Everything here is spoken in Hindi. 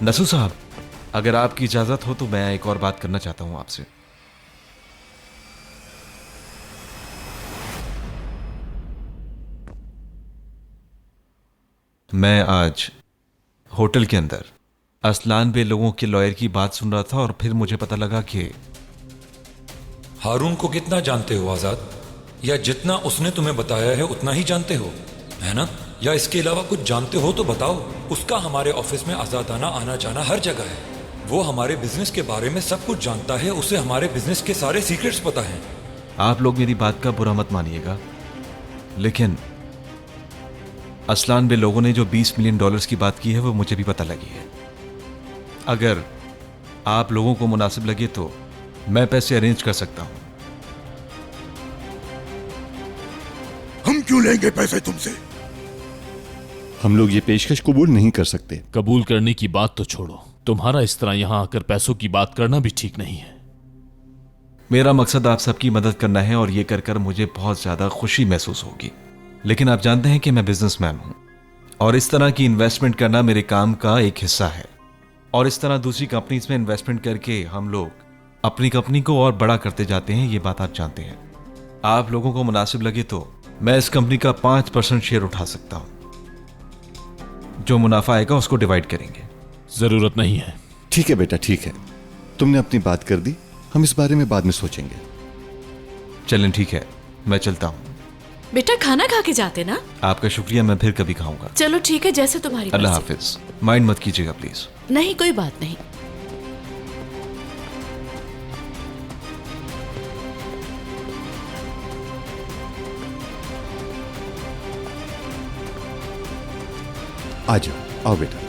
नसू साहब, अगर आपकी इजाजत हो तो मैं एक और बात करना चाहता हूं आपसे। मैं आज होटल के अंदर असलान बे लोगों के लॉयर की बात सुन रहा था और फिर मुझे पता लगा कि हारून को कितना जानते हो आजाद? या जितना उसने तुम्हें बताया है उतना ही जानते हो, है ना? या इसके अलावा कुछ जानते हो तो बताओ। उसका हमारे ऑफिस में आजादाना आना जाना हर जगह है। वो हमारे बिजनेस के बारे में सब कुछ जानता है। उसे हमारे बिजनेस के सारे सीक्रेट्स पता हैं। आप लोग मेरी बात का बुरा मत मानिएगा, लेकिन असलान बे लोगों ने जो $20 मिलियन की बात की है वो मुझे भी पता लगी है। अगर आप लोगों को मुनासिब लगे तो मैं पैसे अरेंज कर सकता हूं। हम क्यों लेंगे पैसे तुमसे? हम लोग ये पेशकश कबूल नहीं कर सकते। कबूल करने की बात तो छोड़ो, तुम्हारा इस तरह यहां आकर पैसों की बात करना भी ठीक नहीं है। मेरा मकसद आप सबकी मदद करना है और ये कर कर मुझे बहुत ज्यादा खुशी महसूस होगी। लेकिन आप जानते हैं कि मैं बिजनेसमैन हूं और इस तरह की इन्वेस्टमेंट करना मेरे काम का एक हिस्सा है। और इस तरह दूसरी कंपनीज में इन्वेस्टमेंट करके हम लोग अपनी कंपनी को और बड़ा करते जाते हैं, ये बात आप जानते हैं। आप लोगों को मुनासिब लगे तो मैं इस कंपनी का 5% शेयर उठा सकता हूं। जो मुनाफा आएगा उसको डिवाइड करेंगे। जरूरत नहीं है। ठीक है बेटा, ठीक है, तुमने अपनी बात कर दी, हम इस बारे में बाद में सोचेंगे। चलें, ठीक है, मैं चलता हूं। बेटा खाना खा के जाते ना। आपका शुक्रिया, मैं फिर कभी खाऊंगा। चलो ठीक है, जैसे तुम्हारी अल्लाह मर्जी। हाफिज। माइंड मत कीजिएगा प्लीज। नहीं, कोई बात नहीं। आ जाओ, आओ बेटा।